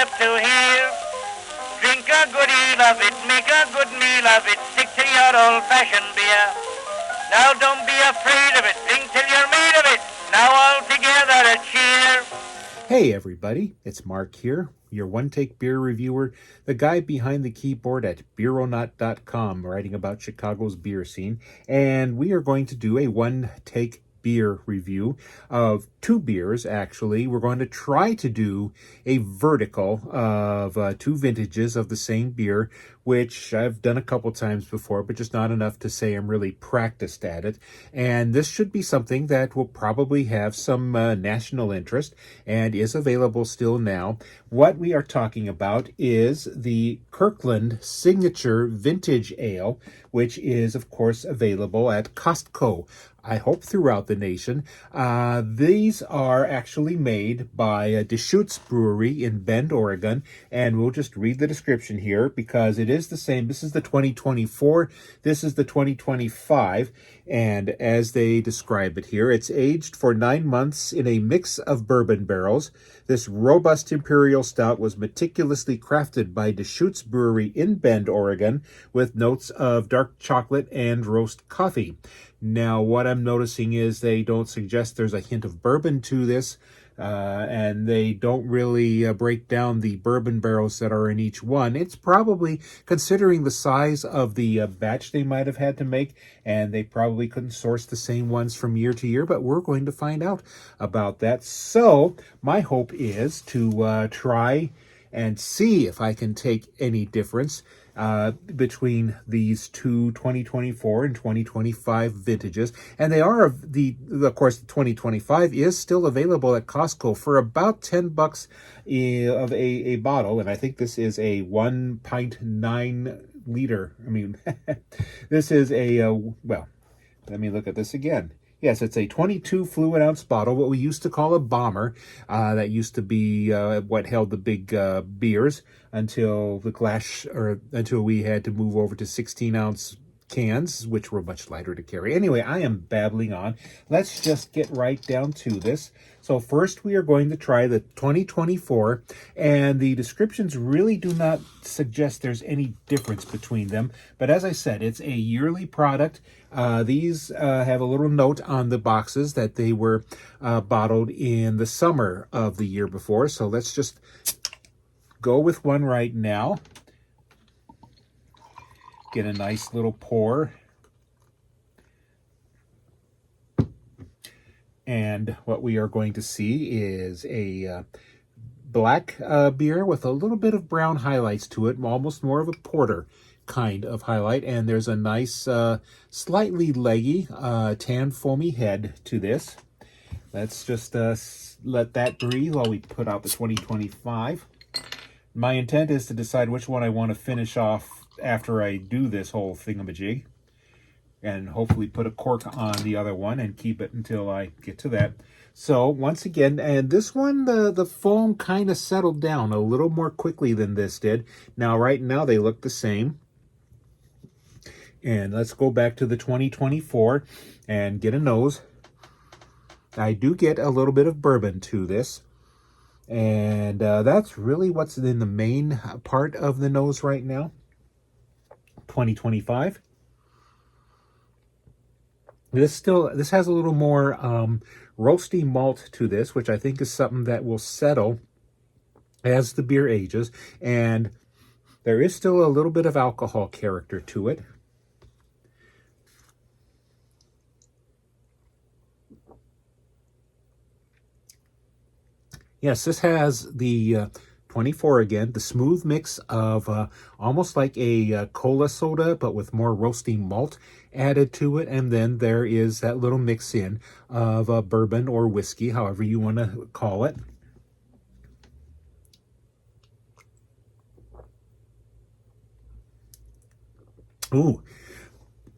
have to hear. Drink a good deal of it, make a good meal of it, stick to your old-fashioned beer. Now don't be afraid of it, drink till you're made of it. Now all together a cheer. Hey everybody, it's Mark here, your one-take beer reviewer, the guy behind the keyboard at beeronaut.com, writing about Chicago's beer scene, and we are going to do a one-take beer review of two beers, actually. We're going to try to do a vertical of two vintages of the same beer, which I've done a couple times before, but just not enough to say I'm really practiced at it. And this should be something that will probably have some national interest and is available still now. What we are talking about is the Kirkland Signature Vintage Ale, which is, of course, available at Costco. I hope throughout the nation. These are actually made by Deschutes Brewery in Bend, Oregon, and we'll just read the description here because it is the same. This is the 2024, this is the 2025, and as they describe it here, it's aged for 9 months in a mix of bourbon barrels. This robust imperial stout was meticulously crafted by Deschutes Brewery in Bend, Oregon, with notes of dark chocolate and roast coffee. Now, what I'm noticing is they don't suggest there's a hint of bourbon to this, and they don't really break down the bourbon barrels that are in each one. It's probably, considering the size of the batch they might have had to make, and they probably couldn't source the same ones from year to year, but we're going to find out about that. So, my hope is to try and see if I can take any difference between these two 2024 and 2025 vintages. And they are, of course, the 2025 is still available at Costco for about $10 of a bottle. And I think this is a 1.9 liter. I mean, this is a, well, let me look at this again. Yes, it's a 22 fluid ounce bottle, what we used to call a bomber. That used to be what held the big beers until until we had to move over to 16 ounce cans, which were much lighter to carry. Anyway, I am babbling on. Let's just get right down to this. So first we are going to try the 2024, and the descriptions really do not suggest there's any difference between them. But as I said, it's a yearly product. These have a little note on the boxes that they were bottled in the summer of the year before. So let's just go with one right now. Get a nice little pour. And what we are going to see is a black beer with a little bit of brown highlights to it, almost more of a porter kind of highlight. And there's a nice, slightly leggy, tan foamy head to this. Let's just let that breathe while we put out the 2025. My intent is to decide which one I want to finish off after I do this whole thingamajig, and hopefully put a cork on the other one and keep it until I get to that. So once again, and this one, the foam kind of settled down a little more quickly than this did. Now, right now, they look the same. And let's go back to the 2024 and get a nose. I do get a little bit of bourbon to this. And that's really what's in the main part of the nose right now. 2025. This has a little more roasty malt to this, which I think is something that will settle as the beer ages. And there is still a little bit of alcohol character to it. Yes, this has the 24 again, the smooth mix of almost like a cola soda, but with more roasty malt added to it. And then there is that little mix in of bourbon or whiskey, however you want to call it. Ooh,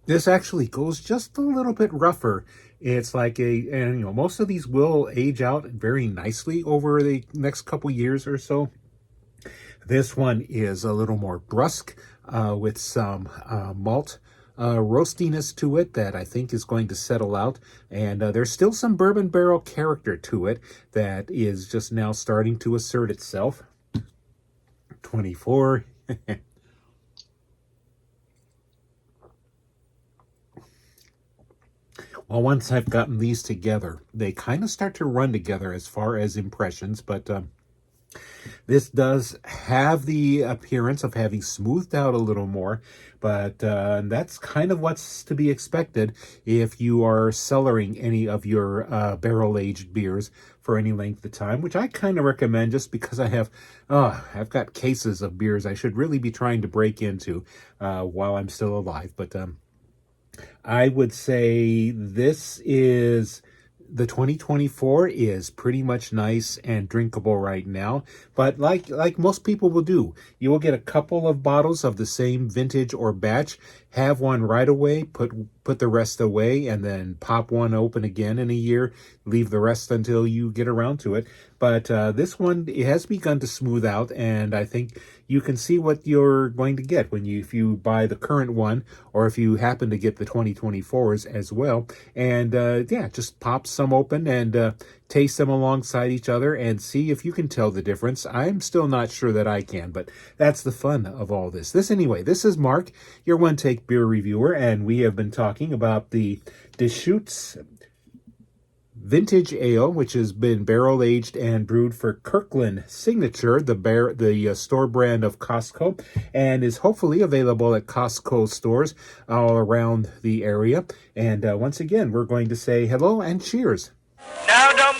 this actually goes just a little bit rougher. It's like and most of these will age out very nicely over the next couple years or so. This one is a little more brusque with some malt roastiness to it that I think is going to settle out. And there's still some bourbon barrel character to it that is just now starting to assert itself. 24. Well, once I've gotten these together, they kind of start to run together as far as impressions, but this does have the appearance of having smoothed out a little more, but that's kind of what's to be expected if you are cellaring any of your barrel-aged beers for any length of time, which I kind of recommend just because I've got cases of beers I should really be trying to break into while I'm still alive, but I would say the 2024 is pretty much nice and drinkable right now, but like most people will do, you will get a couple of bottles of the same vintage or batch, have one right away, put the rest away, and then pop one open again in a year, leave the rest until you get around to it. But this one, it has begun to smooth out, and I think you can see what you're going to get if you buy the current one, or if you happen to get the 2024s as well. And yeah, just pop some open and taste them alongside each other and see if you can tell the difference. I'm still not sure that I can, but that's the fun of all this. This is Mark, your One Take Beer reviewer, and we have been talking about the Deschutes Vintage Ale, which has been barrel-aged and brewed for Kirkland Signature, the store brand of Costco, and is hopefully available at Costco stores all around the area. And once again, we're going to say hello and cheers. Now don't